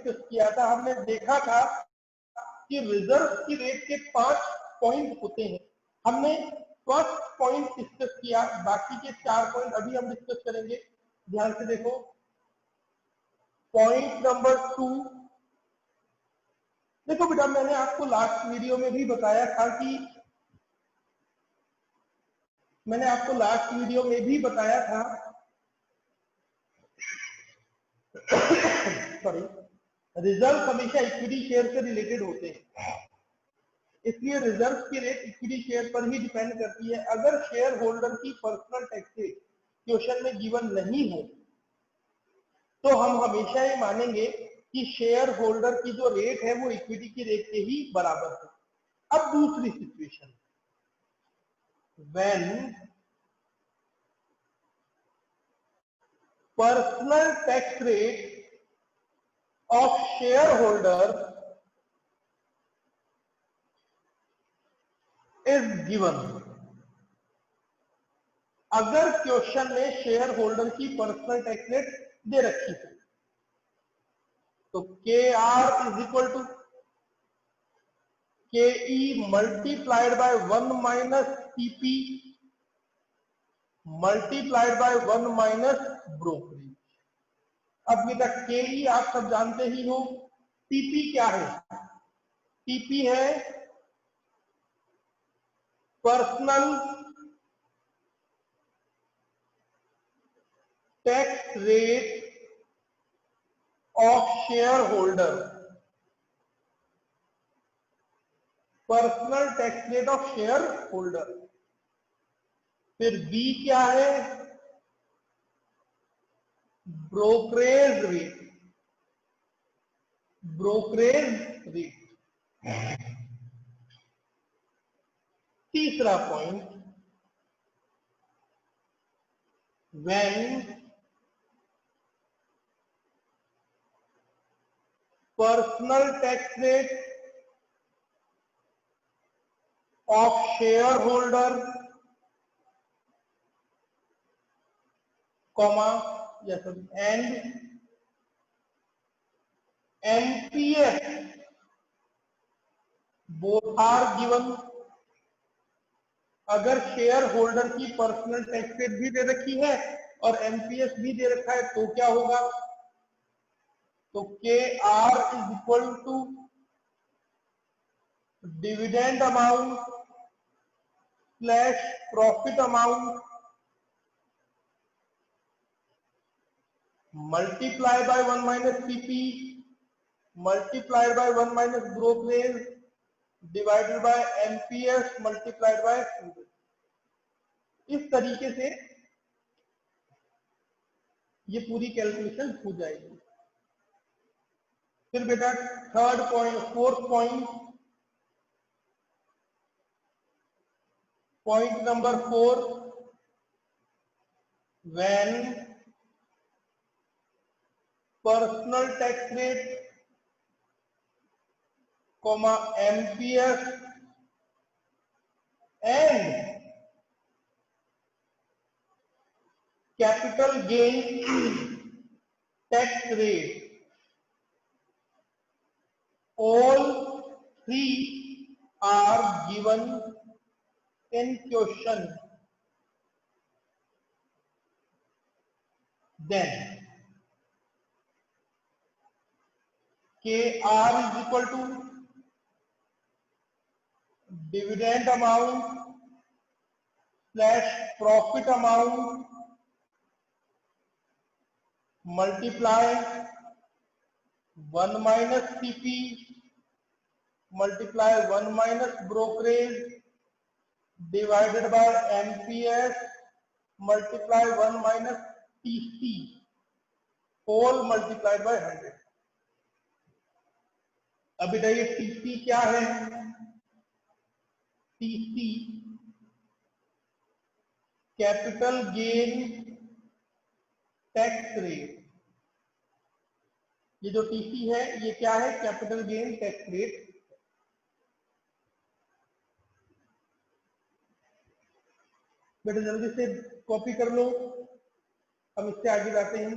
Discuss किया था, हमने देखा था कि रिजर्व की रेट के 5 पॉइंट होते हैं। हमने फर्स्ट पॉइंट डिस्कस किया, बाकी के 4 पॉइंट अभी हम डिस्कस करेंगे। ध्यान से देखो, पॉइंट नंबर 2। देखो बेटा, मैंने आपको लास्ट वीडियो में भी बताया था कि सॉरी, रिजर्व हमेशा इक्विटी शेयर से रिलेटेड होते हैं, इसलिए रिजर्व की रेट इक्विटी शेयर पर ही डिपेंड करती है। अगर शेयर होल्डर की पर्सनल टैक्स रेट क्वेश्चन में गिवन नहीं हो तो हम हमेशा ये मानेंगे कि शेयर होल्डर की जो रेट है वो इक्विटी की रेट के ही बराबर है। अब दूसरी situation, when personal tax rate of shareholder is given। अगर क्वेश्चन में शेयर होल्डर की पर्सनल टैक्स रेट दे रखी है तो KR is equal to KE multiplied by 1 minus PP multiplied by 1 minus brokerage. अब बेटा KE आप सब जानते ही हो, PP क्या है? PP है personal tax rate of share holder, personal tax rate of share holder. फिर B क्या है? Brokerage rate, brokerage rate. तीसरा point, when personal tax rate of share holder comma and NPS both are given. अगर shareholder की personal tax rate भी दे रखी है और NPS भी दे रखा है तो क्या होगा? तो KR is equal to dividend amount slash profit amount multiply by 1 minus PP multiplied by 1 minus brokerage divided by NPS multiplied by 100। इस तरीके से ये पूरी कैलकुलेशन हो जाएगी। फिर बेटा third point, fourth point, point number 4, when personal tax rate comma NPS and capital gain tax rate all three are given in question, then KR is equal to dividend amount slash profit amount multiply 1 minus PP multiply 1 minus brokerage divided by NPS multiply 1 minus TC whole multiplied by 100। अब बेटा ये TC क्या है? TC capital gain tax rate. ये जो TC है ये क्या है? Capital gain tax rate. बेटा जल्दी से कॉपी कर लो, हम इससे आगे जाते हैं।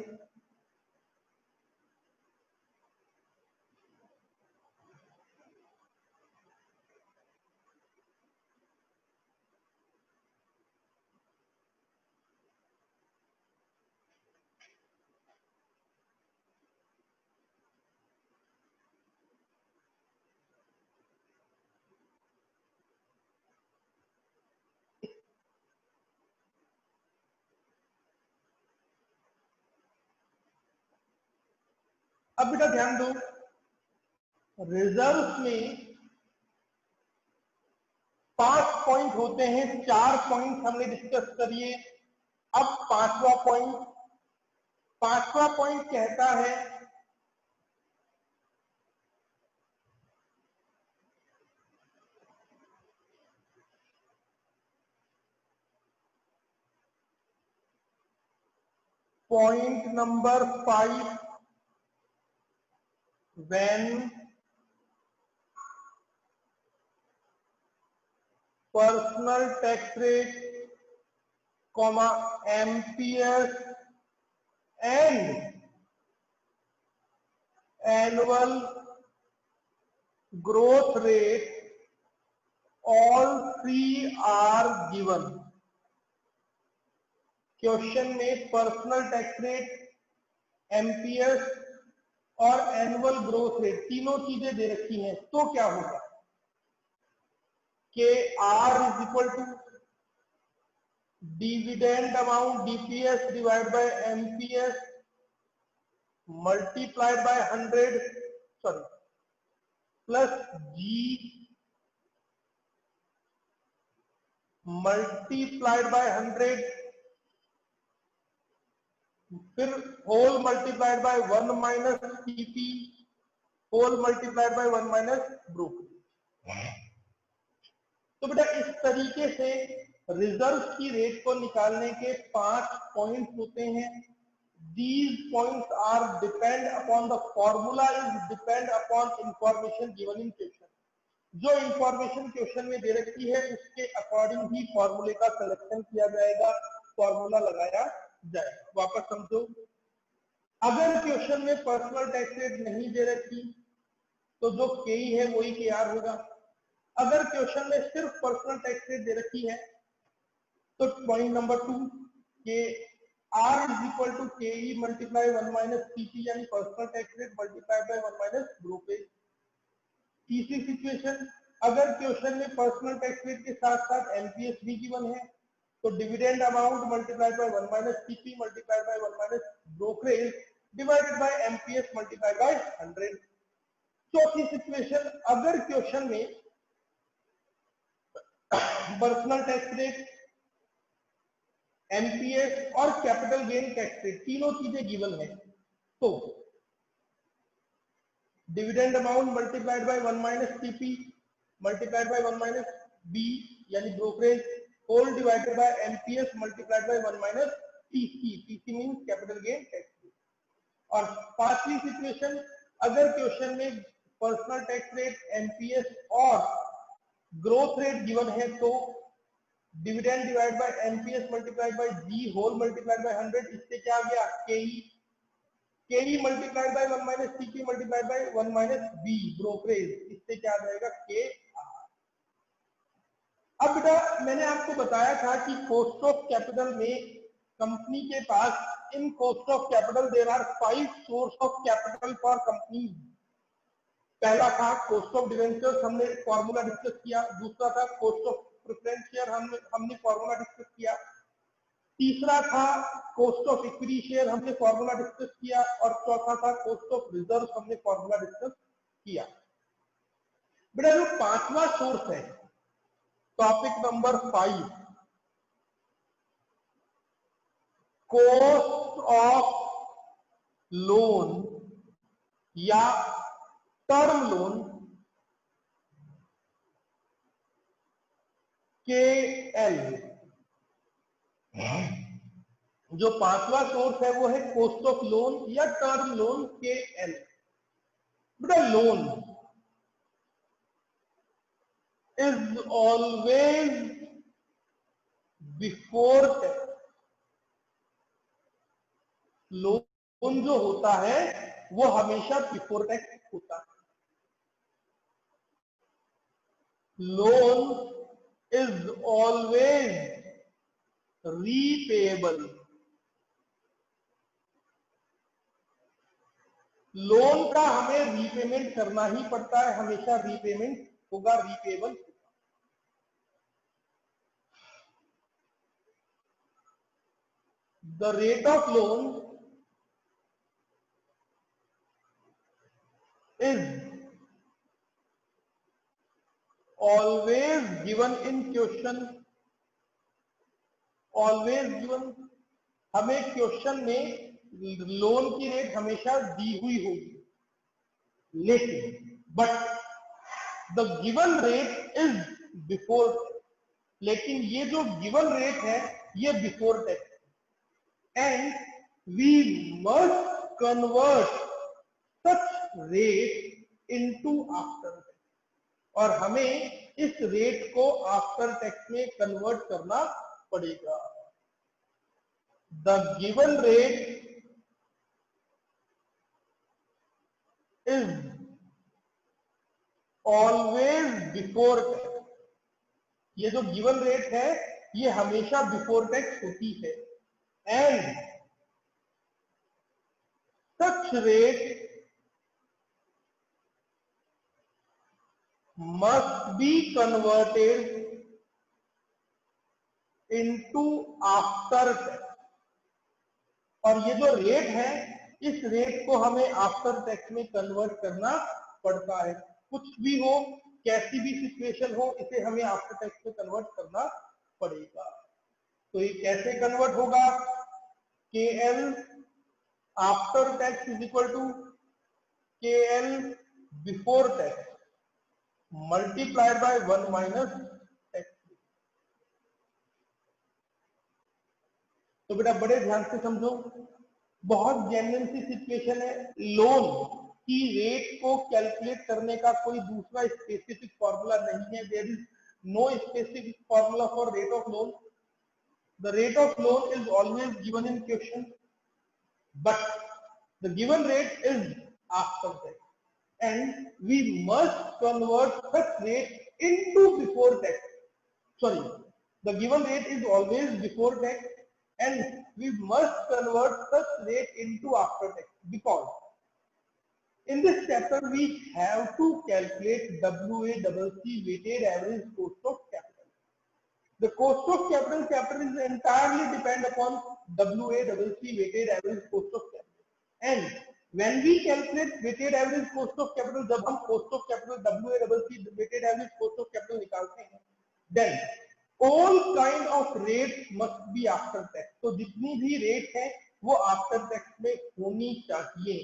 अब बेटा ध्यान दो, रिजर्व में 5 पॉइंट होते हैं, 4 पॉइंट हमने डिस्कस करिए। अब पांचवा पॉइंट कहता है point number 5, when personal tax rate, MPS and annual growth rate, all three are given। Question में पर्सनल टैक्स रेट, MPS और एनुअल ग्रोथ रेट तीनों चीजें दे रखी हैं, तो क्या होगा कि R is equal to dividend amount DPS divide by MPS multiplied by 100 sorry plus G multiplied by 100 फिर whole multiplied by 1 minus CP whole multiplied by 1 minus brokerage. तो बेटा इस तरीके से रिजर्व की रेट को निकालने के 5 पॉइंट्स होते हैं। These points are depend upon the formula is depend upon information given in question। जो इंफॉर्मेशन क्वेश्चन में दे रखी है उसके अकॉर्डिंग ही फॉर्मूले का सिलेक्शन किया जाएगा, फॉर्मूला लगाया जाएगा। वापस समझो, अगर क्वेश्चन में पर्सनल टैक्स रेट नहीं दे रखी तो जो केई है वही KR होगा। अगर क्वेश्चन में सिर्फ पर्सनल टैक्स रेट दे रखी है तो पॉइंट नंबर 2 के R is equal to KE multiply 1 minus CP यानी personal tax rate multiply by 1 minus brokerage. तीसरी सिचुएशन, अगर क्वेश्चन में पर्सनल टैक्स रेट के साथ साथ MPS भी गिवन है तो dividend amount multiplied by 1 minus CP multiplied by 1 minus brokerage divided by MPS multiplied by 100। चौथी सिचुएशन, अगर क्वेश्चन में पर्सनल टैक्स रेट, MPS और कैपिटल गेन टैक्स रेट तीनों चीजें गिवन है तो dividend amount multiplied by 1 minus CP multiplied by 1 minus B यानी brokerage whole divided by MPS multiplied by 1 minus TC means capital gain tax rate. और पांचवी situation, अगर question में personal tax rate, MPS और growth rate given है तो dividend divide by MPS multiplied by G whole multiplied by 100। इससे क्या आ गया KE multiplied by 1 minus CP multiplied by 1 minus B brokerage. इससे क्या आ जाएगा KR। अब बेटा मैंने आपको बताया था कि कॉस्ट ऑफ कैपिटल में कंपनी के पास in cost of capital there are 5 source of capital for company. पहला था कॉस्ट ऑफ डिवेंचर्स, हमने फॉर्मूला डिस्कस किया। दूसरा था कॉस्ट ऑफ प्रेफरेंस शेयर, हमने फॉर्मूला डिस्कस किया। तीसरा था कॉस्ट ऑफ इक्विटी शेयर, हमने फॉर्मूला डिस्कस किया। और चौथा था कॉस्ट ऑफ रिजर्व, हमने फॉर्मूला डिस्कस किया। बेटा जो पांचवा सोर्स है, topic number 5, cost of loan या टर्म लोन KL, जो पांचवा सोर्स है वो है कॉस्ट ऑफ लोन या टर्म लोन KL। बेटा loan is always before tax. Loan जो होता है वो हमेशा बिफोर टैक्स होता है। Loan is always repayable. Loan का हमें रीपेमेंट करना ही पड़ता है, हमेशा रीपेमेंट होगा, repayable. The rate of loan is always given in question, always given, हमें क्वेश्चन में लोन की रेट हमेशा दी हुई होगी, लेकिन but the given rate is before, लेकिन ये जो गिवन रेट है ये before tax, and we must convert such rate into after tax, और हमें इस रेट को आफ्टर टैक्स में कन्वर्ट करना पड़ेगा। The given rate is always before tax, ये जो गिवन रेट है ये हमेशा बिफोर टैक्स होती है, and such rate must be converted into after tax, और ये जो रेट है इस रेट को हमें आफ्टर टैक्स में कन्वर्ट करना पड़ता है। कुछ भी हो, कैसी भी सिचुएशन हो, इसे हमें आफ्टर टैक्स में कन्वर्ट करना पड़ेगा। तो ये कैसे कन्वर्ट होगा? KL after tax is equal to KL before tax multiplied by 1 minus tax. तो बेटा बड़े ध्यान से समझो, बहुत जेन्युइन सी सिचुएशन है। लोन की रेट को कैलकुलेट करने का कोई दूसरा स्पेसिफिक फॉर्मूला नहीं है। There is no specific formula for rate of loan. The rate of loan is always given in question, but the given rate is after tax, and we must convert such rate into before tax. Sorry, the given rate is always before tax, and we must convert such rate into after tax, because in this chapter we have to calculate WACC, weighted average cost of capital. The cost of capital chapter is entirely depend upon WACC, weighted average cost of capital, and when we calculate weighted average cost of capital, जब हम cost of capital WACC weighted average cost of capital निकालते हैं, then all kind of rates must be after tax. तो जितनी भी rate है वो after tax में होनी चाहिए।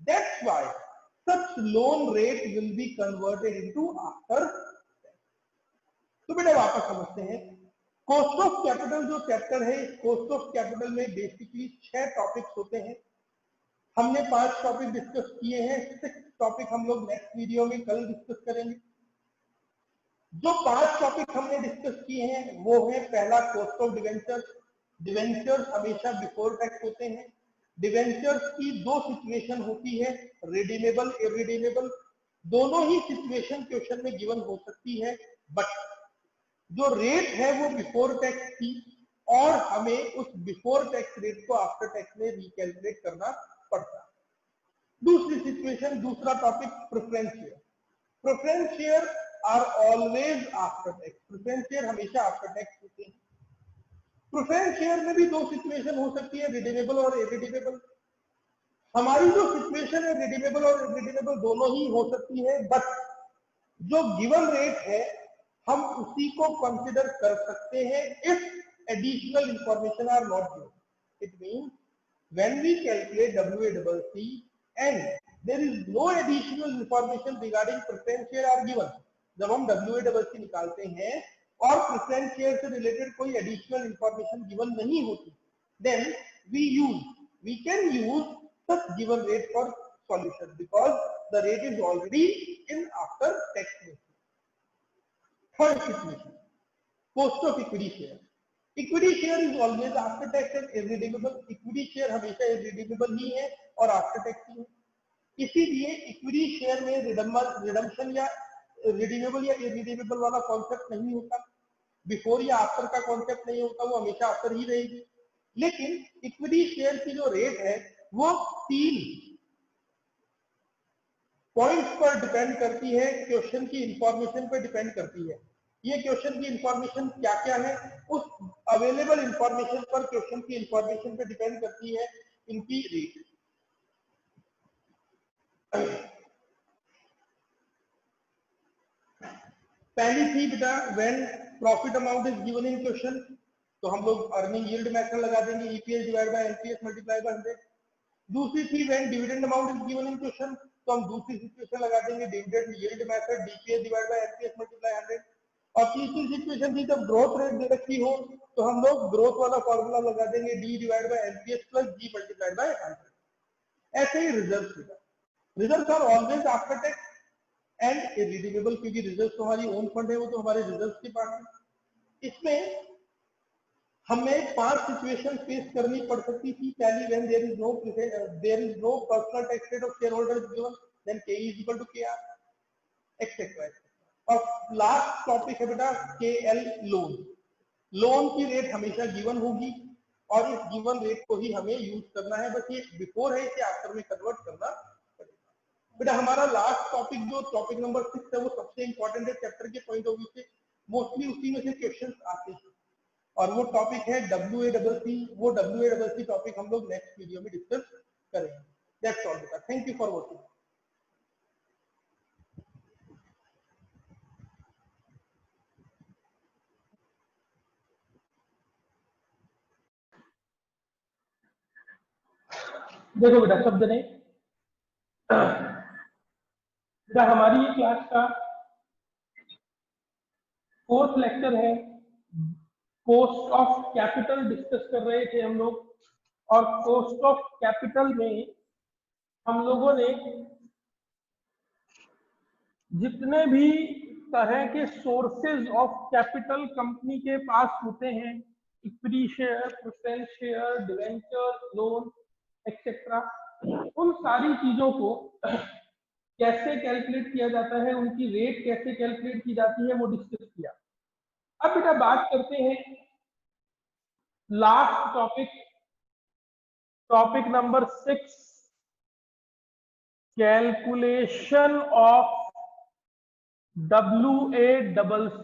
That's why such loan rate will be converted into after tax. तो बेटा वापस समझते हैं, कॉस्ट ऑफ कैपिटल जो चैप्टर है, कॉस्ट ऑफ कैपिटल में बेसिकली 6 टॉपिक्स होते हैं। हमने 5 टॉपिक डिस्कस किए हैं, 6 टॉपिक हम लोग नेक्स्ट वीडियो में कल डिस्कस करेंगे। जो 5 टॉपिक हमने डिस्कस किए हैं वो है, पहला कॉस्ट ऑफ डिवेंचर्स। डिवेंचर्स हमेशा बिफोर टैक्स होते हैं। डिवेंचर्स की 2 सिचुएशन होती है, रिडीमेबल, इरिडीमेबल। दोनों ही सिचुएशन क्वेश्चन में गिवन हो सकती है, बट जो रेट है वो बिफोर टैक्स थी, और हमें उस बिफोर टैक्स रेट को आफ्टर टैक्स में रिकैलकुलेट करना पड़ता। दूसरी सिचुएशन, दूसरा topic preference share. Preference share are always after tax, preference share हमेशा आफ्टर टैक्स होते हैं। प्रेफरेंस शेयर में भी 2 सिचुएशन हो सकती है, रिडीमेबल और इरिडीमेबल। हमारी जो सिचुएशन है रिडीमेबल और इरिडीमेबल दोनों ही हो सकती है, बट जो गिवन रेट है हम उसी को कंसिडर कर सकते हैं if additional information are not given. It means when we calculate WACC and there is no additional information regarding preference share are given, जब हम WACC निकालते हैं और preference share से related कोई additional information given नहीं होती, then we can use such given rate for solution because the rate is already in after tax method. Third situation, cost of equity share. Equity share is always after tax and irredeemable. Equity share हमेशा irredeemable ही है और after tax ही है, इसीलिए equity share में redemption या redeemable या irredeemable वाला concept नहीं होता, बिफोर या आफ्टर का कॉन्सेप्ट नहीं होता, वो हमेशा आफ्टर ही रहेगी। लेकिन इक्विटी शेयर की जो रेट है वो 3 पॉइंट्स पर डिपेंड करती है, क्वेश्चन की इंफॉर्मेशन पर डिपेंड करती है। ये क्वेश्चन की इंफॉर्मेशन क्या क्या है, उस अवेलेबल इंफॉर्मेशन पर, क्वेश्चन की इंफॉर्मेशन पर डिपेंड करती है इनकी रेट। पहली थी बेटा when profit amount is given in question, तो हम लोग अर्निंग यील्ड मेथड लगा देंगे, EPS divide by NPS multiply by 100। दूसरी थी when dividend amount is given in question, तो हम दूसरी सिचुएशन लगा देंगे dividend yield method DPS divide by NPS multiply 100। और तीसरी सिचुएशन थी जब ग्रोथ रेट दे रखी हो, तो हम लोग ग्रोथ वाला फॉर्मूला लगा देंगे D divide by NPS plus G multiplied by 100। ऐसे ही results are always after tax and irredeemable, क्योंकि रिजल्ट्स तो हमारी ओन फंड है, वो तो हमारे रिजल्ट्स के पास है। इसमें हमें 5 सिचुएशन फेस करनी पड़ सकती थी। पहली, when there is no personal tax rate of share holder is given, then K is equal to K R etcetera. और लास्ट टॉपिक है बेटा केएल लोन। लोन की रेट हमेशा गिवन होगी और इस गिवन रेट को ही हमें यूज करना है, बस ये बिफोर है, इसे आफ्टर में कन्वर्ट करना पड़ेगा। बेटा हमारा लास्ट टॉपिक जो टॉपिक नंबर 6 है वो सबसे इंपॉर्टेंट है चैप्टर के पॉइंट ऑफ व्यू से, मोस्टली उसी में से क्वेश्चंस आते हैं और वो टॉपिक है WACC। वो WACC टॉपिक हम लोग नेक्स्ट वीडियो में डिस्कस करेंगे। दैट्स ऑल बेटा, थैंक यू फॉर वॉचिंग। देखो बेटा शब्द ने बेटा हमारी ये क्लास का 4th लेक्चर है, कॉस्ट ऑफ कैपिटल डिस्कस कर रहे थे हम लोग। और कॉस्ट ऑफ कैपिटल में हम लोगों ने जितने भी तरह के सोर्सेज ऑफ कैपिटल कंपनी के पास होते हैं, equity share, preference share, debenture, loan etcetera, उन सारी चीजों को कैसे कैलकुलेट किया जाता है, उनकी रेट कैसे कैलकुलेट की जाती है, वो डिस्कस किया। अब बेटा बात करते हैं last topic number 6, calculation of WACC,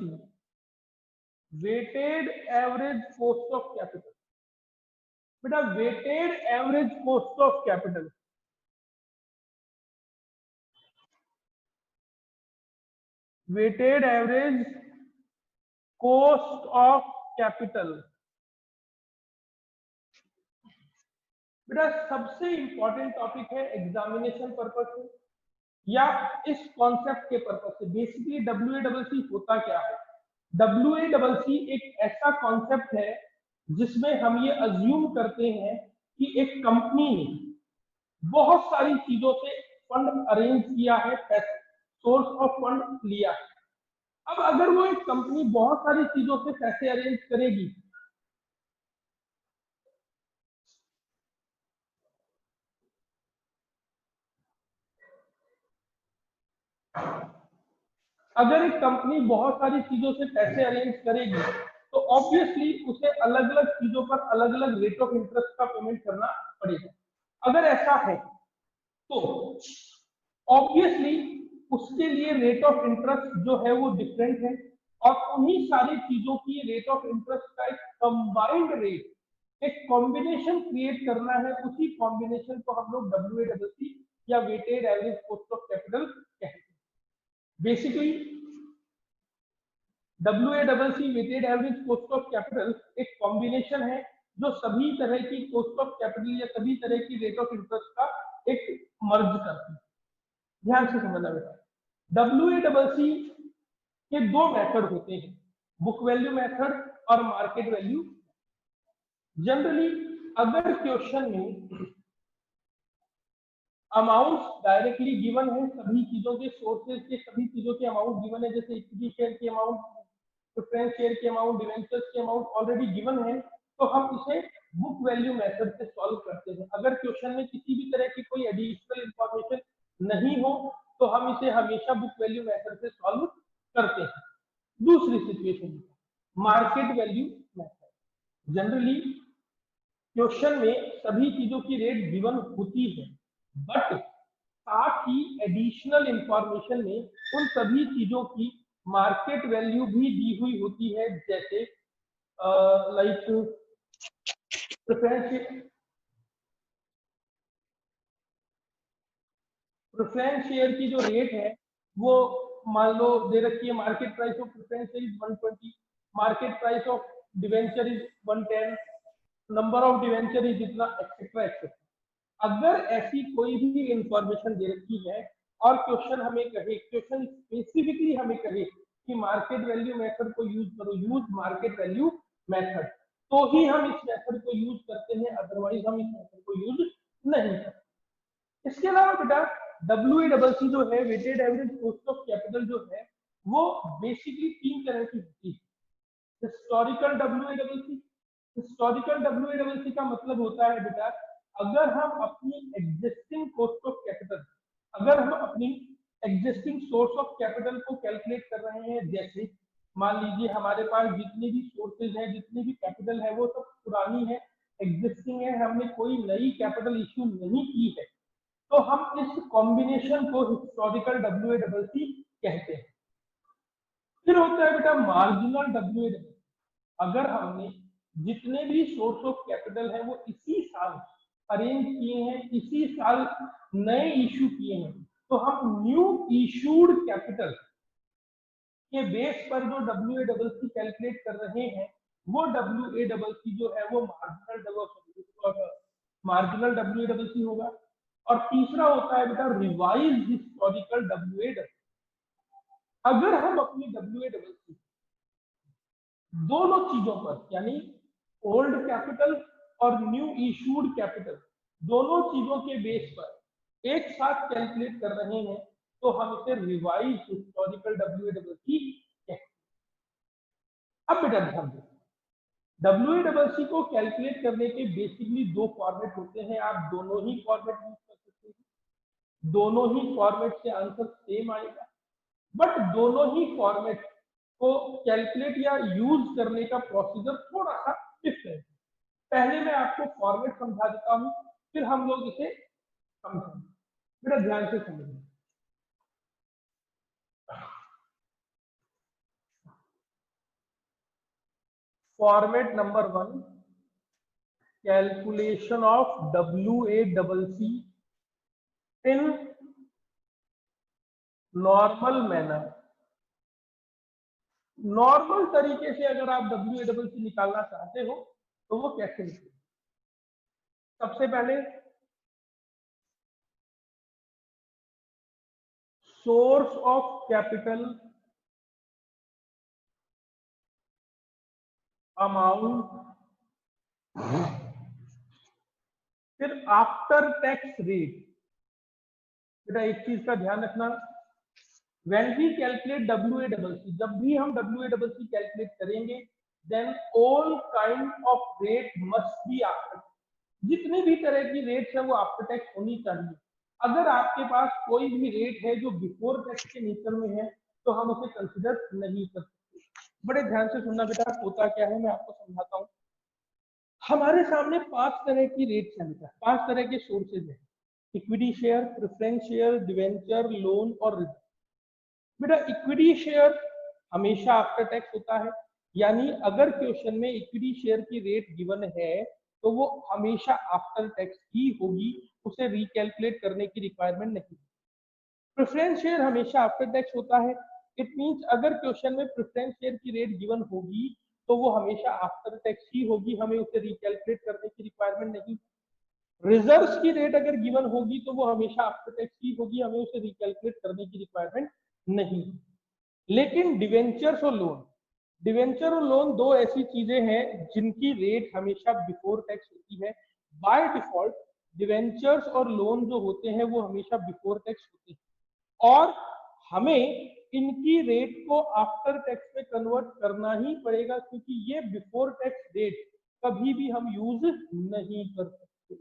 weighted average cost of capital. बेटा weighted average cost of capital, weighted average cost of capital बेटा सबसे इंपॉर्टेंट टॉपिक है एग्जामिनेशन पर्पस से या इस कॉन्सेप्ट के पर्पस से। बेसिकली WACC होता क्या है? WACC एक ऐसा कॉन्सेप्ट है जिसमें हम ये अज्यूम करते हैं कि एक कंपनी ने बहुत सारी चीजों से फंड अरेंज किया है, सोर्स ऑफ फंड लिया है। अब अगर वो एक कंपनी बहुत सारी चीजों से पैसे अरेंज करेगी, अगर एक कंपनी बहुत सारी चीजों से पैसे अरेंज करेगी तो ऑब्वियसली उसे अलग अलग चीजों पर अलग अलग रेट ऑफ इंटरेस्ट का पेमेंट करना पड़ेगा। अगर ऐसा है तो ऑब्वियसली उसके लिए रेट ऑफ इंटरेस्ट जो है वो डिफरेंट है और उन्हीं सारी चीजों की रेट ऑफ इंटरेस्ट का एक कंबाइंड रेट, एक कॉम्बिनेशन क्रिएट करना है। उसी कॉम्बिनेशन को हम लोग WACC या weighted average cost of capital कहते हैं। Basically WACC weighted average cost of capital एक कॉम्बिनेशन है जो सभी तरह की कॉस्ट ऑफ कैपिटल या सभी तरह की रेट ऑफ इंटरेस्ट का एक मर्ज करती है। ध्यान से समझना बेटा, WACC के 2 मेथड होते हैं, बुक वैल्यू मेथड और मार्केट वैल्यू। जनरली अगर क्वेश्चन में अमाउंट डायरेक्टली गिवन है, सभी चीजों के सोर्सेज के सभी चीजों के अमाउंट गिवन है, जैसे इक्विटी शेयर की अमाउंट, प्रेफरेंस शेयर की अमाउंट, डिवेंचर्स की अमाउंट ऑलरेडी गिवन है, तो हम इसे बुक वैल्यू मेथड से सॉल्व करते हैं। अगर क्वेश्चन में किसी भी तरह की कोई एडिशनल इंफॉर्मेशन नहीं हो तो हम इसे हमेशा बुक वैल्यू मेथड से सॉल्व करते हैं। दूसरी situation market value method. Generally question में सभी चीजों की रेट गिवन होती है, बट साथ ही एडिशनल इंफॉर्मेशन में उन सभी चीजों की मार्केट वैल्यू भी दी हुई होती है, जैसे लाइक प्रेफरेंस शेयर की जो रेट है वो मान लो दे रखी है market price of preference share is 120, market price of debenture is 110, number of debenture is इतना, एक्सेट्रा एक्सेट्रा। अगर ऐसी कोई भी इंफॉर्मेशन दे रखी है और क्वेश्चन हमें कहे, क्वेश्चन स्पेसिफिकली हमें कहे कि मार्केट वैल्यू मेथड को यूज करो, यूज मार्केट वैल्यू मेथड, तो ही हम इस मेथड को यूज करते हैं, अदरवाइज हम इस मेथड को यूज नहीं करते। इसके अलावा बेटा WACC जो है, weighted average cost of capital जो है, वो बेसिकली 3 तरह की होती है। हिस्टोरिकल WACC, हिस्टोरिकल WACC का मतलब होता है बेटा, अगर हम अपनी एग्जिस्टिंग कॉस्ट ऑफ कैपिटल, अगर हम अपनी एग्जिस्टिंग सोर्स ऑफ कैपिटल को कैलकुलेट कर रहे हैं, जैसे मान लीजिए हमारे पास जितनी भी सोर्सेज है, जितनी भी कैपिटल है, वो सब पुरानी है, एग्जिस्टिंग है, हमने कोई नई कैपिटल इश्यू नहीं की है, तो हम इस कॉम्बिनेशन को हिस्टोरिकल WACC कहते हैं। फिर होता है बेटा मार्जिनल WACC, अगर हमने जितने भी सोर्स ऑफ कैपिटल है वो इसी साल अरेंज किए हैं, इसी साल नए इशू किए हैं, तो हम न्यू इशूड कैपिटल के बेस पर जो WACC कैलकुलेट कर रहे हैं, वो WACC जो है वो मार्जिनल WACC होगा। और तीसरा होता है बेटा रिवाइज्ड हिस्टोरिकल WACC। अगर हम अपनी WACC दोनों चीजों पर, यानी ओल्ड कैपिटल और न्यू इशूड कैपिटल, दोनों चीजों के बेस पर एक साथ कैलकुलेट कर रहे हैं, तो हम इसे रिवाइज हिस्टोरिकल WACC कहते हैं। अब बेटा ध्यान दो, WACC को कैलकुलेट करने के बेसिकली 2 फॉर्मेट होते हैं, आप दोनों ही फॉर्मेट यूज कर सकते हैं, दोनों ही फॉर्मेट से आंसर सेम आएगा, बट दोनों ही फॉर्मेट को कैलकुलेट या यूज करने का प्रोसीजर थोड़ा सा डिफरेंट है। पहले मैं आपको फॉर्मेट समझा देता हूं, फिर हम लोग इसे समझेंगे, बेटा ध्यान से समझिए। Format number 1, calculation of WACC in normal manner. Normal तरीके से अगर आप WACC निकालना चाहते हो तो वो कैसे निकले? सबसे पहले सोर्स ऑफ कैपिटल अमाउंट, फिर आफ्टर टैक्स रेट। बेटा एक चीज का ध्यान रखना, when we calculate WACC, जब भी हम WACC कैलकुलेट करेंगे, then all kind of rate must be after, जितनी भी तरह की रेट्स है वो आफ्टर टैक्स होनी चाहिए। अगर आपके पास कोई भी रेट है जो बिफोर टैक्स के नेचर में है, तो हम उसे कंसिडर नहीं कर सकते। बड़े ध्यान से सुनना बेटा, होता क्या है मैं आपको समझाता हूँ। हमारे सामने 5 तरह की रेट्स हैं बेटा, 5 तरह के सोर्सेज हैं, equity share, preference share, debenture, loan और रिजर्व। बेटा इक्विटी शेयर हमेशा आफ्टर टैक्स होता है, यानी अगर क्वेश्चन में इक्विटी शेयर की रेट गिवन है तो वो हमेशा आफ्टर टैक्स ही होगी, उसे रिकैलकुलेट करने की रिक्वायरमेंट नहीं। प्रेफरेंस शेयर हमेशा आफ्टर टैक्स होता है, इट मींस अगर क्वेश्चन में प्रेफरेंस शेयर की रेट गिवन होगी तो वो हमेशा आफ्टर टैक्स ही होगी, हमें उसे रिकैलकुलेट करने की रिक्वायरमेंट नहीं। रिजर्व्स की रेट अगर गिवन होगी तो वो हमेशा आफ्टर टैक्स ही होगी, हमें उसे रिकैलकुलेट करने की रिक्वायरमेंट नहीं। लेकिन डिवेंचर्स और लोन, डिवेंचर और लोन 2 ऐसी चीजें हैं जिनकी रेट हमेशा बिफोर टैक्स होती है। बाय डिफॉल्ट डिवेंचर्स और लोन जो होते हैं वो हमेशा बिफोर टैक्स होते हैं, और हमें इनकी रेट को आफ्टर टैक्स में कन्वर्ट करना ही पड़ेगा, क्योंकि ये बिफोर टैक्स रेट कभी भी हम यूज नहीं कर सकते।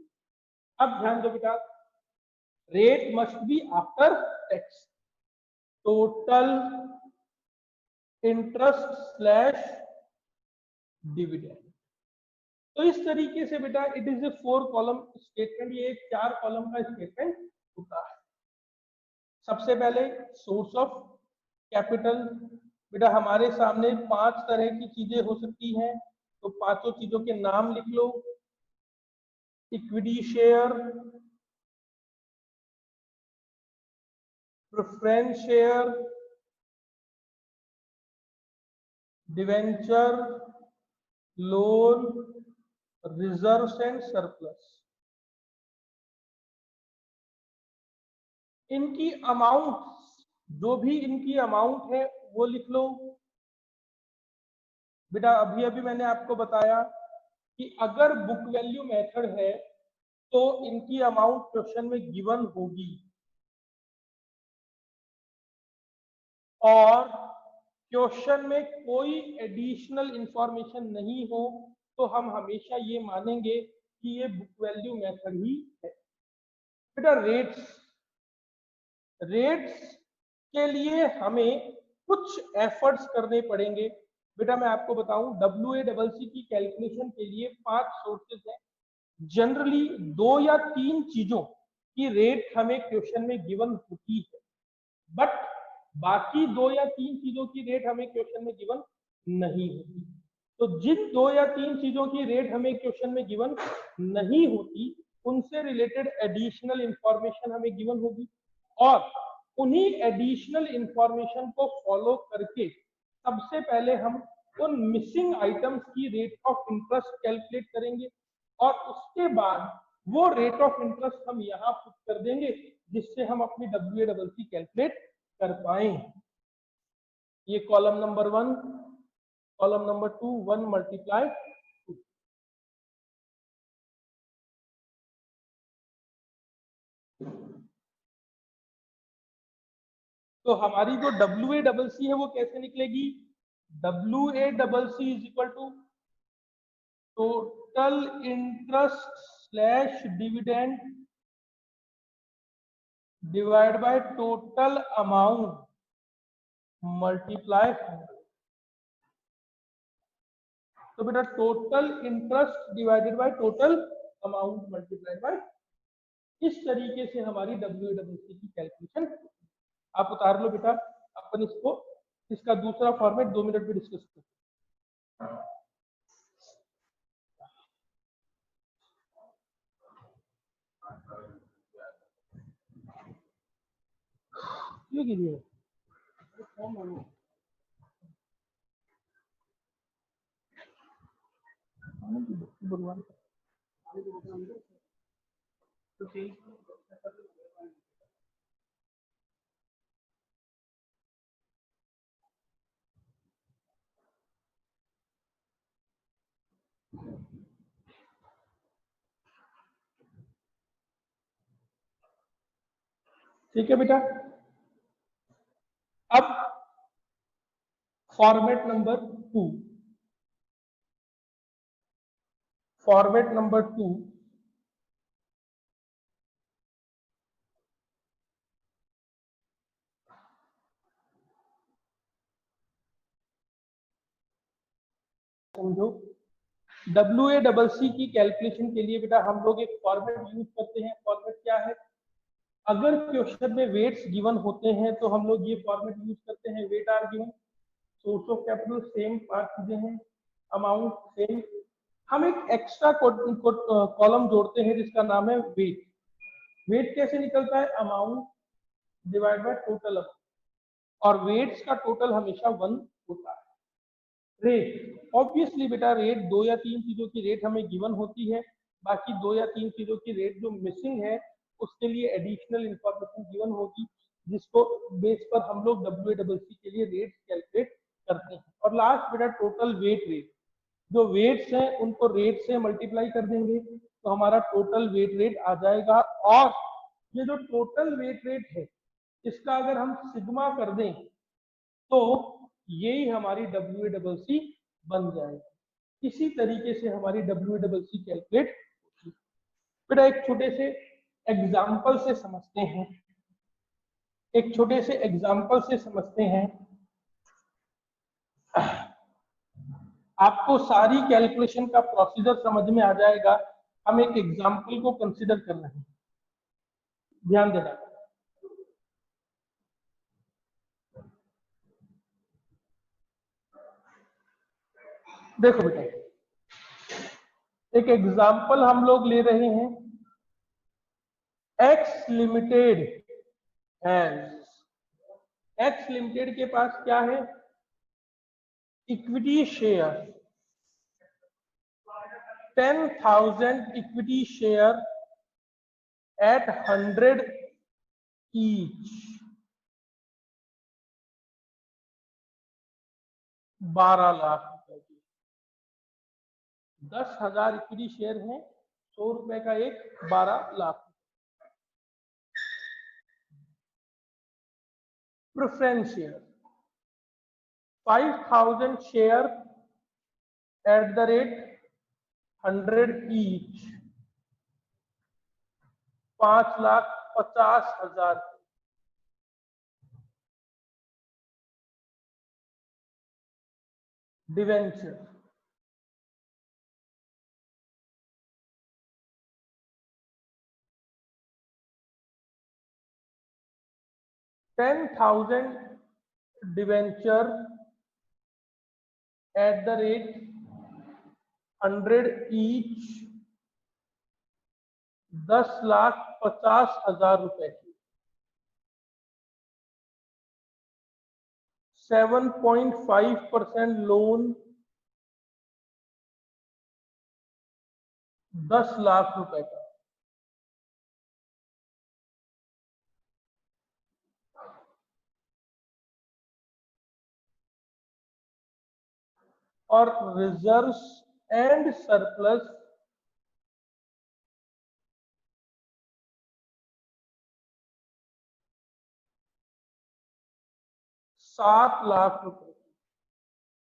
अब ध्यान दो बेटा, rate must be after tax, total interest slash dividend. तो इस तरीके से बेटा it is a 4 column statement, ये एक 4 कॉलम का स्टेटमेंट होता है। सबसे पहले सोर्स ऑफ कैपिटल, बेटा हमारे सामने 5 तरह की चीजें हो सकती हैं, तो 5 चीजों के नाम लिख लो। Equity share, preference share, debenture, loan, reserves and surplus. इनकी अमाउंट, जो भी इनकी अमाउंट है वो लिख लो बेटा। अभी अभी मैंने आपको बताया कि अगर बुक वैल्यू मेथड है तो इनकी अमाउंट क्वेश्चन में गिवन होगी, और क्वेश्चन में कोई एडिशनल इंफॉर्मेशन नहीं हो तो हम हमेशा ये मानेंगे कि ये बुक वैल्यू मेथड ही है। बेटा रेट्स के लिए हमें कुछ एफर्ट्स करने पड़ेंगे। बेटा मैं आपको बताऊं, WACC की कैलकुलेशन के लिए 5 सोर्सेज हैं। जनरली 2 या 3 चीजों की रेट हमें क्वेश्चन में गिवन होती है, बट बाकी 2 या 3 चीजों की रेट हमें क्वेश्चन में गिवन नहीं होती। तो जिन 2 या 3 चीजों की रेट हमें क्वेश्चन में गिवन नहीं होती, उनसे रिलेटेड एडिशनल इंफॉर्मेशन हमें गिवन होगी, और उन्हीं एडिशनल इंफॉर्मेशन को फॉलो करके सबसे पहले हम उन मिसिंग आइटम्स की रेट ऑफ इंटरेस्ट कैलकुलेट करेंगे, और उसके बाद वो रेट ऑफ इंटरेस्ट हम यहाँ पुट कर देंगे, जिससे हम अपनी WACC कैलकुलेट कर पाए। ये column number 1, column number 2, 1 multiply 2। तो हमारी जो WACC है वो कैसे निकलेगी? WACC is equal to total interest slash dividend divide by total amount multiply. तो बेटा total interest divided by total amount multiplied by, इस तरीके से हमारी WACC की कैलकुलेशन। आप उतार लो बेटा, अपन इसका दूसरा फॉर्मेट 2 मिनट में डिस्कस करते हैं। क्यों कीजिए ठीक है बेटा। अब फॉर्मेट नंबर 2, फॉर्मेट नंबर 2 समझो। WACC की कैलकुलेशन के लिए बेटा हम लोग एक फॉर्मेट यूज करते हैं। फॉर्मेट क्या है? अगर क्वेश्चन में वेट्स गिवन होते हैं तो हम लोग ये फॉर्मेट यूज करते हैं। Weight are given, source of capital same, 5 चीजें हैं, अमाउंट सेम। हम एक एक्स्ट्रा कॉलम जोड़ते हैं जिसका नाम है वेट। वेट कैसे निकलता है? Amount divide by total amount, और वेट्स का टोटल हमेशा 1 होता है। रेट, ऑब्वियसली बेटा रेट 2 या 3 चीजों की रेट हमें गिवन होती है, बाकी 2 या 3 चीजों की रेट जो मिसिंग है उसके लिए एडिशनल इंफॉर्मेशन गिवन होगी, जिसको बेस पर हम लोग WACC के लिए रेट कैलकुलेट करते हैं। और लास्ट बेटा टोटल वेट रेट, जो वेट्स हैं उनको रेट से मल्टीप्लाई कर देंगे तो हमारा टोटल वेट रेट आ जाएगा। और ये जो टोटल वेट रेट है इसका अगर हम सिग्मा कर दें तो यही हमारी WACC बन जाएगी। इसी तरीके से हमारी WACC कैलकुलेट होती है। फिर एक छोटे से एग्जाम्पल से समझते हैं, एक छोटे से एग्जाम्पल से समझते हैं। आपको सारी कैलकुलेशन का प्रोसीजर समझ में आ जाएगा। हम एक एग्जाम्पल को कंसिडर कर रहे हैं, ध्यान देना। देखो बेटा, एक एग्जाम्पल हम लोग ले रहे हैं। X limited has, x limited के पास क्या है? Equity share 10,000 equity share at 100 each, 12 lakh रुपए की। 10,000 इक्विटी शेयर है, 100 रुपए का एक, 12 lakh. Preference share 5,000 share at the rate 100 each, 5,50,000। Debenture 10,000 debenture at the rate 100 each, 10,50,000 रुपए की। 7.5% लोन, 10 लाख रुपए का। और रिजर्व्स एंड सरप्लस 7 लाख रुपए,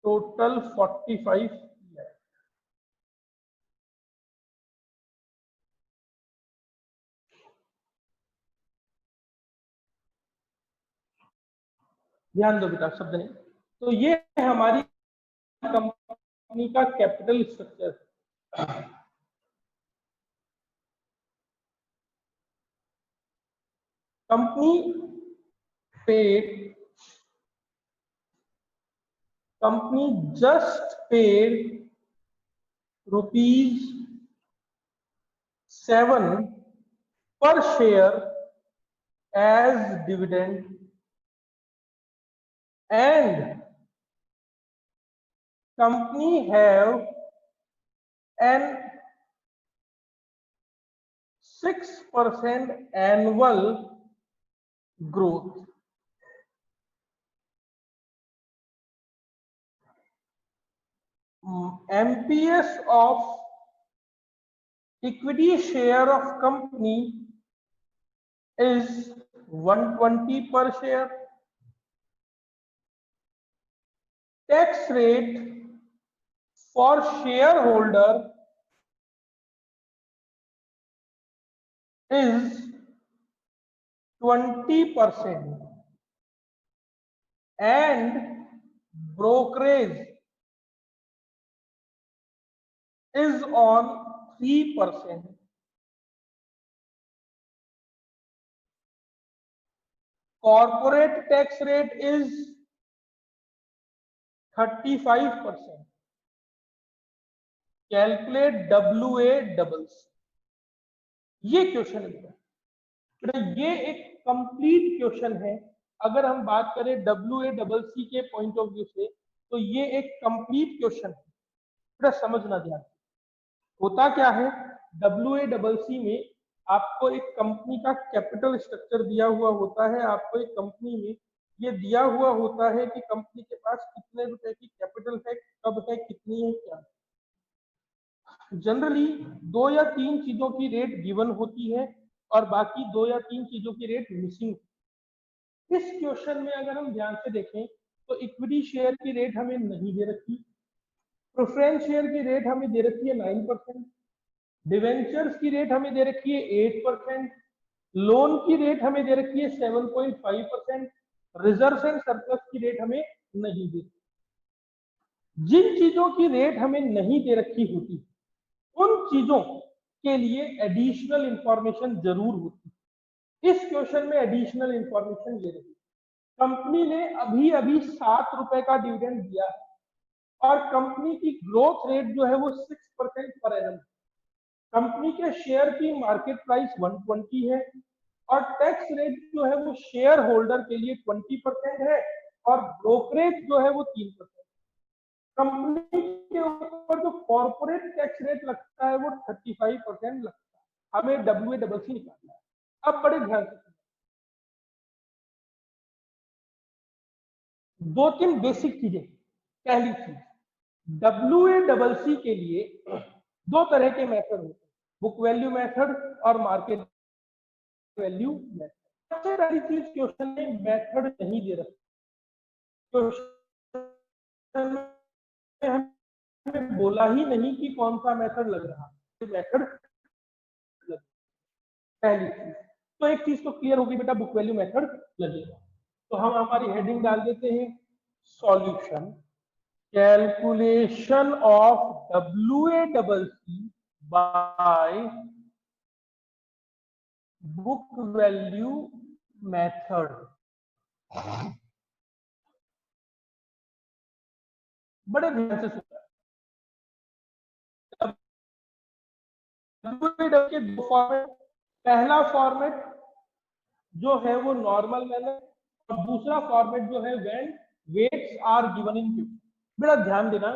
टोटल 45 लाख। ध्यान दो बेटा, शब्द नहीं। तो ये हमारी कंपनी का कैपिटल स्ट्रक्चर है। Company just paid ₹7 per share as dividend, and company have an 6% annual growth. MPS of equity share of company is 120 per share. Tax rate for shareholder is 20%, and brokerage is on 3%. Corporate tax rate is 35%. Calculate WA doubles। ये question है बेटा, ये एक complete question है। अगर हम बात करें WA के पॉइंट ऑफ व्यू से, तो ये एक कंप्लीट क्वेश्चन है बेटा, समझना ध्यान। होता क्या है, WA में आपको एक कंपनी का कैपिटल स्ट्रक्चर दिया हुआ होता है। आपको एक कंपनी में ये दिया हुआ होता है कि कंपनी के पास कितने रुपए की कैपिटल है, कब है, कितनी है, क्या। जनरली 2 या 3 चीजों की रेट गिवन होती है और बाकी 2 या 3 चीजों की रेट मिसिंग। इस क्वेश्चन में अगर हम ध्यान से देखें तो इक्विटी शेयर की रेट हमें नहीं दे रखी, प्रेफरेंस शेयर की रेट हमें दे रखी है 9%, डिवेंचर्स की रेट हमें दे रखी है 8%, लोन की रेट हमें दे रखी है 7.5%, रिजर्व एंड सरप्लस की रेट हमें नहीं दे। जिन चीजों की रेट हमें नहीं दे रखी होती, उन चीजों के लिए एडिशनल इंफॉर्मेशन जरूर होती। इस क्वेश्चन में एडिशनल इंफॉर्मेशन ये रही, कंपनी ने अभी अभी 7 रुपए का डिविडेंड दिया है और कंपनी की ग्रोथ रेट जो है वो 6% पर एनम। कंपनी के शेयर की मार्केट प्राइस 120 है और टैक्स रेट जो है वो शेयर होल्डर के लिए 20% है और ब्रोकरेज जो है वो 3%। कंपनी के ऊपर जो कॉर्पोरेट टैक्स रेट लगता है वो 35% लगता है, हमें WACC निकालना है। अब बड़े ध्यान से दो तीन बेसिक चीजें। पहली चीज, WACC के लिए दो तरह के मेथड होते हैं, बुक वैल्यू मेथड और मार्केट वैल्यू मेथड। सबसे पहली चीज, क्वेश्चन में मेथड नहीं दे रहा, क्वेश्चन में हमें बोला ही नहीं कि कौन सा मेथड लग रहा है, मेथड पहली चीज। तो एक चीज तो क्लियर होगी बेटा, बुक वैल्यू मेथड लगेगा। तो हम हमारी हेडिंग डाल देते हैं solution, calculation of WACC by book value method. बड़े ध्यान से सुनना, के दो फॉर्मेट, पहला फॉर्मेट जो है वो नॉर्मल मैनर और दूसरा फॉर्मेट जो है when weights are given in question. बड़ा ध्यान देना,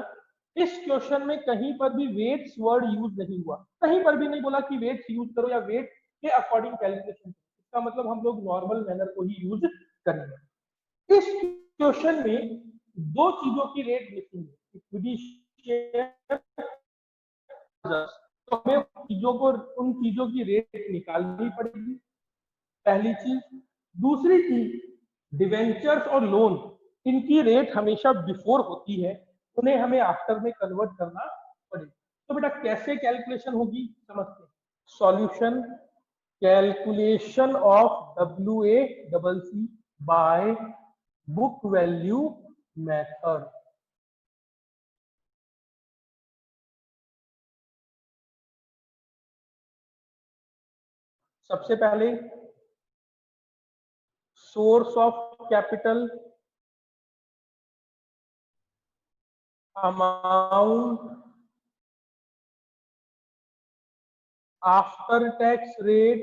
इस क्वेश्चन में कहीं पर भी वेट्स वर्ड यूज नहीं हुआ, कहीं पर भी नहीं बोला कि वेट्स यूज करो या वेट के अकॉर्डिंग कैलकुलेशन। इसका मतलब हम लोग नॉर्मल मैनर को ही यूज करेंगे। इस क्वेश्चन में दो चीजों की रेट मिसिंग है, इक्विटी शेयर, तो हमें उन चीजों की रेट निकालनी पड़ेगी, पहली चीज। दूसरी चीज, डिवेंचर्स और लोन, इनकी रेट हमेशा बिफोर होती है, उन्हें हमें आफ्टर में कन्वर्ट करना पड़ेगा। तो बेटा कैसे कैलकुलेशन होगी समझते हैं। Solution, calculation of WACC by book value method. सबसे पहले source of capital, amount after tax rate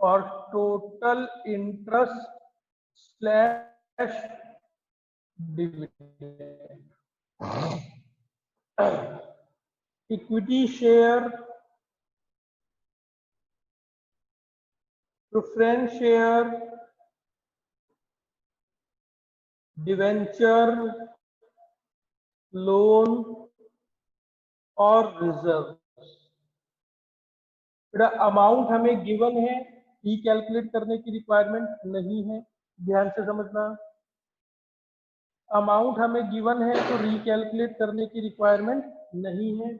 और total interest slash dividend. Equity share, preference share, debenture, loan और रिजर्व। अमाउंट हमें गिवन है, ई कैलकुलेट करने की रिक्वायरमेंट नहीं है, ध्यान से समझना। अमाउंट हमें गिवन है तो रीकैलकुलेट करने की रिक्वायरमेंट नहीं है।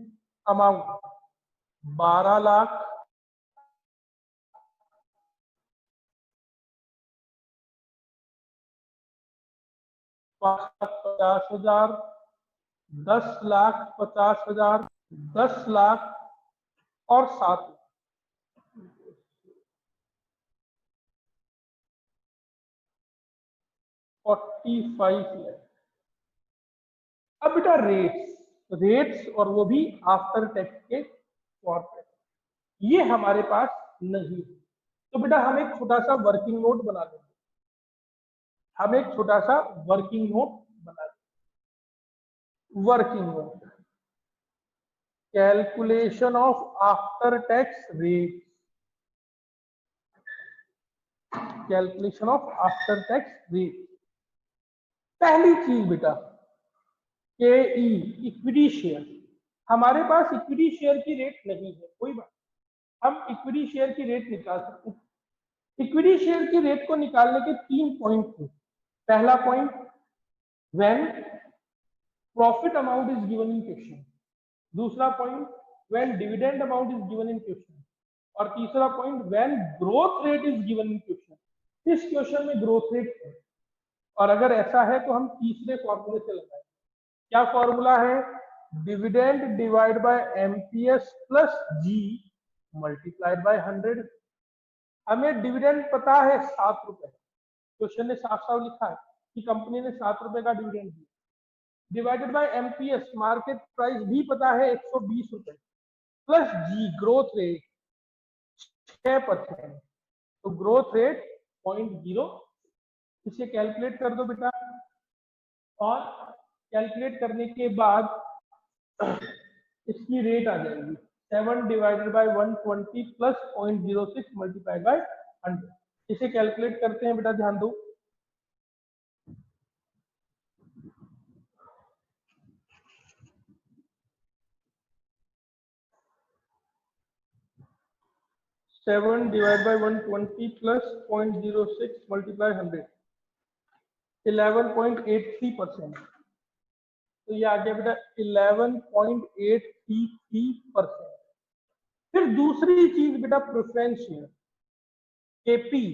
अमाउंट 12 लाख, 5,50,000, 10,50,000, 10 लाख और 7 लाख। 45 लाख। अब बेटा रेट्स और वो भी आफ्टर टैक्स के फॉर्मेट, ये हमारे पास नहीं है। तो बेटा हम एक छोटा सा वर्किंग नोट बना देंगे, हम एक छोटा सा वर्किंग नोट बना देंगे। Working note, calculation of after tax rate, calculation of after tax rate. पहली चीज बेटा KE, इक्विटी शेयर। हमारे पास इक्विटी शेयर की रेट नहीं है, कोई बात, हम इक्विटी शेयर की रेट निकाल सकते हैं। इक्विटी शेयर की रेट को निकालने के 3 पॉइंट थे। पहला point, when profit amount is given in question. दूसरा point, when dividend amount is given in question. और तीसरा point, when growth rate is given in question. इस क्वेश्चन में ग्रोथ रेट है, और अगर ऐसा है तो हम तीसरे फॉर्मूले से लगाएं। क्या फॉर्मूला है? Dividend divide by MPS plus G multiplied by 100। हमें डिविडेंड पता है 7 रुपए, क्वेश्चन ने साफ साफ लिखा है कि कंपनी ने 7 रुपए का डिविडेंड दिया, divided by MPS market price भी पता है 120 रुपए, प्लस G ग्रोथ रेट 6%, तो ग्रोथ रेट 0.0। इसे कैलकुलेट कर दो बेटा, और कैलकुलेट करने के बाद इसकी रेट आ जाएगी 7 divided by 120 plus 0.06 multiplied by 100। इसे कैलकुलेट करते हैं बेटा, ध्यान दो। Seven divide by 120 plus 0.06 multiply 100, 11.83%। तो ये आ गया बेटा 11.83%। फिर दूसरी चीज बेटा प्रेफरेंस शेयर केपी,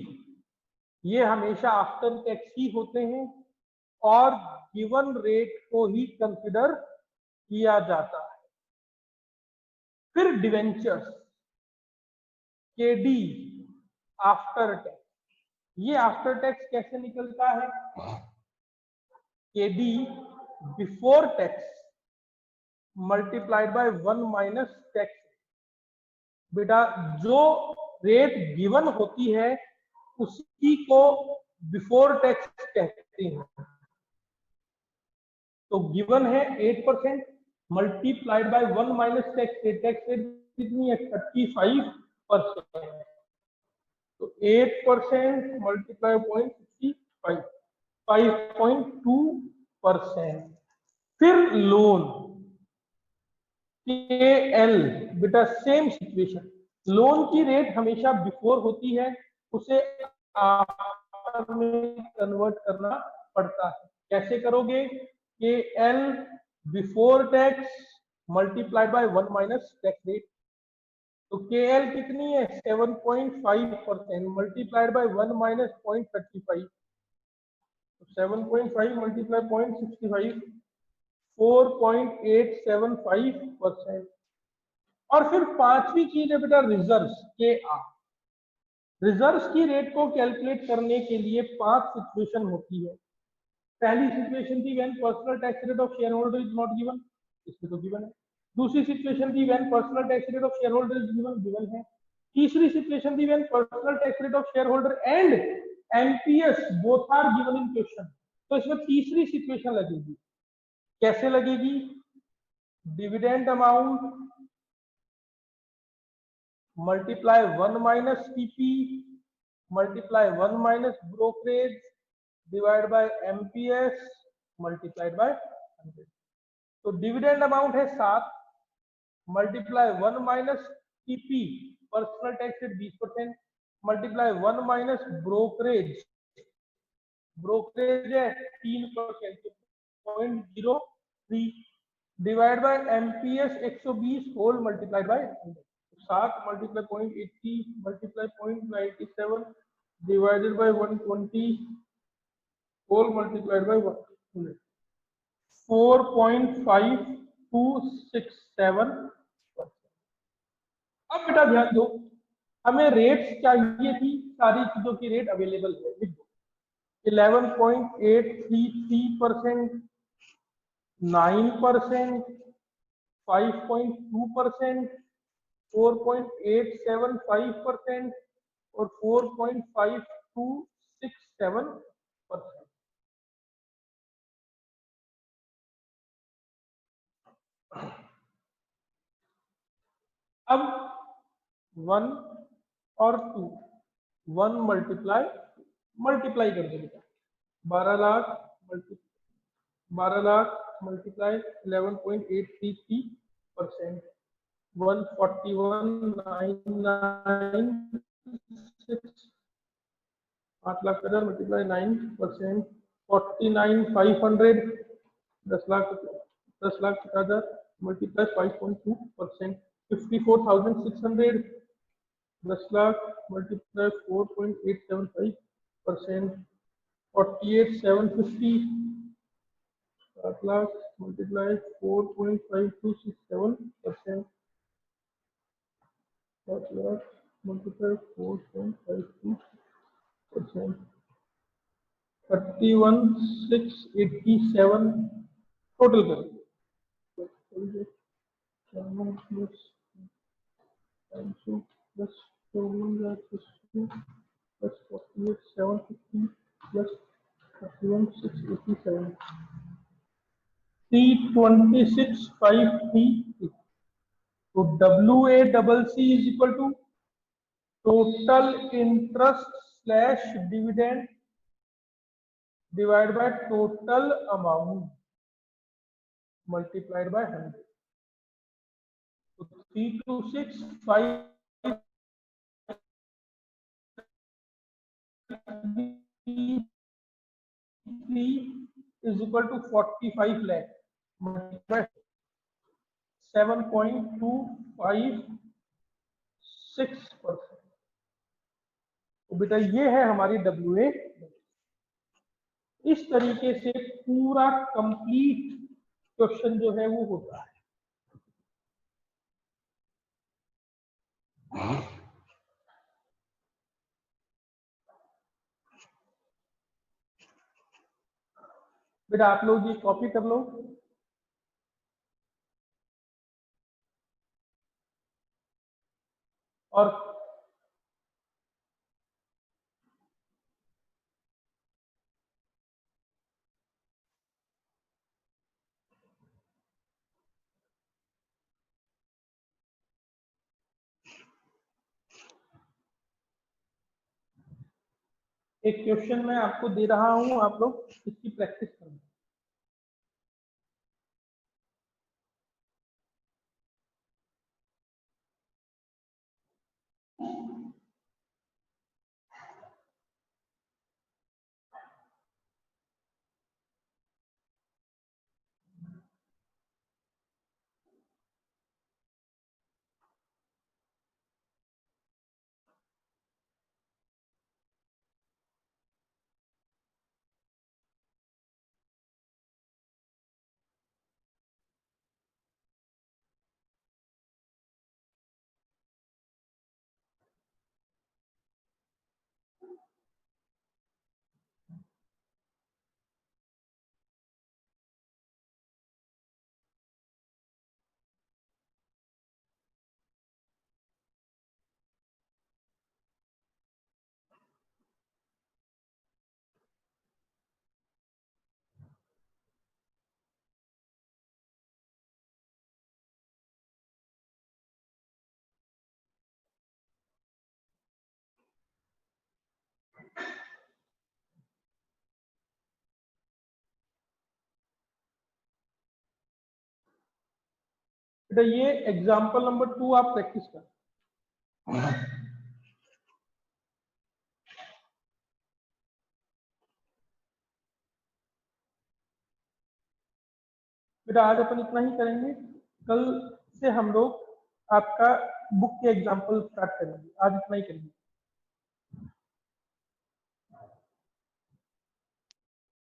ये हमेशा आफ्टर टैक्स ही होते हैं और गिवन रेट को ही कंसिडर किया जाता है। फिर डिवेंचर्स केडी आफ्टर टैक्स, ये आफ्टर टैक्स कैसे निकलता है? KD before tax multiplied by 1 minus tax. बेटा जो रेट गिवन होती है उसी को बिफोर टैक्स कहते हैं। तो गिवन है 8% multiplied by 1 minus tax rate. Tax rate कितनी है? 35%। तो 8% मल्टीप्लाई 0.65, 5.2%। फिर लोन KL, बेटा सेम सिचुएशन, लोन की रेट हमेशा बिफोर होती है, उसे आफ्टर में कन्वर्ट करना पड़ता है। कैसे करोगे? KL before tax multiplied by 1 minus tax rate. तो KL कितनी है? 7.5% मल्टीप्लाइड बाय 1 माइनस 0.35, 7.5 मल्टीप्लाई 0.65, 4.875%। और फिर पांचवी चीज है बेटा रिजर्व्स KR। रिजर्व्स की रेट को कैलकुलेट करने के लिए 5 सिचुएशन होती है। पहली सिचुएशन थी when personal tax rate of share holder is not given, इसमें तो गिवन है। दूसरी सिचुएशन थी when personal tax rate of share holder is given, given है। तीसरी सिचुएशन थी when personal tax rate of share holder and MPS both are given in question. तो इसमें तीसरी सिचुएशन लगेगी। कैसे लगेगी? Dividend amount multiply 1 minus TP multiply 1 minus brokerage divide by MPS multiplied by 100। तो डिविडेंड अमाउंट है 7 multiply 1 minus TP personal tax rate 20% multiply 1 minus brokerage, brokerage है 3%, 0.03 divide by MPS 120 whole multiplied by 100। 7 multiply 0.80 multiply 0.97 divided by 120 whole multiplied by 100, 4.5267। अब बेटा ध्यान दो, हमें rates चाहिए थी, सारी चीजों की रेट अवेलेबल है। लिख दो 11.833%, 9%, 5.2%, 4.875% और 4.5267%। अब 1 और 2, 1 मल्टीप्लाई कर दो बेटा, 12 lakh multiply 11.833%, 141,996, 8 lakh multiply 9%, 49,500, 10 lakh 50,000 multiply 5.2%, 54,600, 10 lakh multiply 4.875%, 48,750, 7 lakh multiply 4.5267%, 7 lakh multiply 4.52%, 31,687 total करें। plus 48,750 plus 31,687 326,536. तो WACC is equal to total interest slash dividend divided by total amount multiplied by 100. So 326,533 is equal to 45 lakh multiplied by 7.256%. तो बेटा ये है हमारी WA। इस तरीके से पूरा कंप्लीट क्वेश्चन जो है वो होता है। बेटा आप लोग ये कॉपी कर लो। और एक क्वेश्चन मैं आपको दे रहा हूं, आप लोग इसकी प्रैक्टिस करें। बेटा ये एग्जांपल नंबर 2 आप प्रैक्टिस करें। बेटा आज अपन इतना ही करेंगे, कल से हम लोग आपका बुक के एग्जांपल स्टार्ट करेंगे। आज इतना ही करेंगे।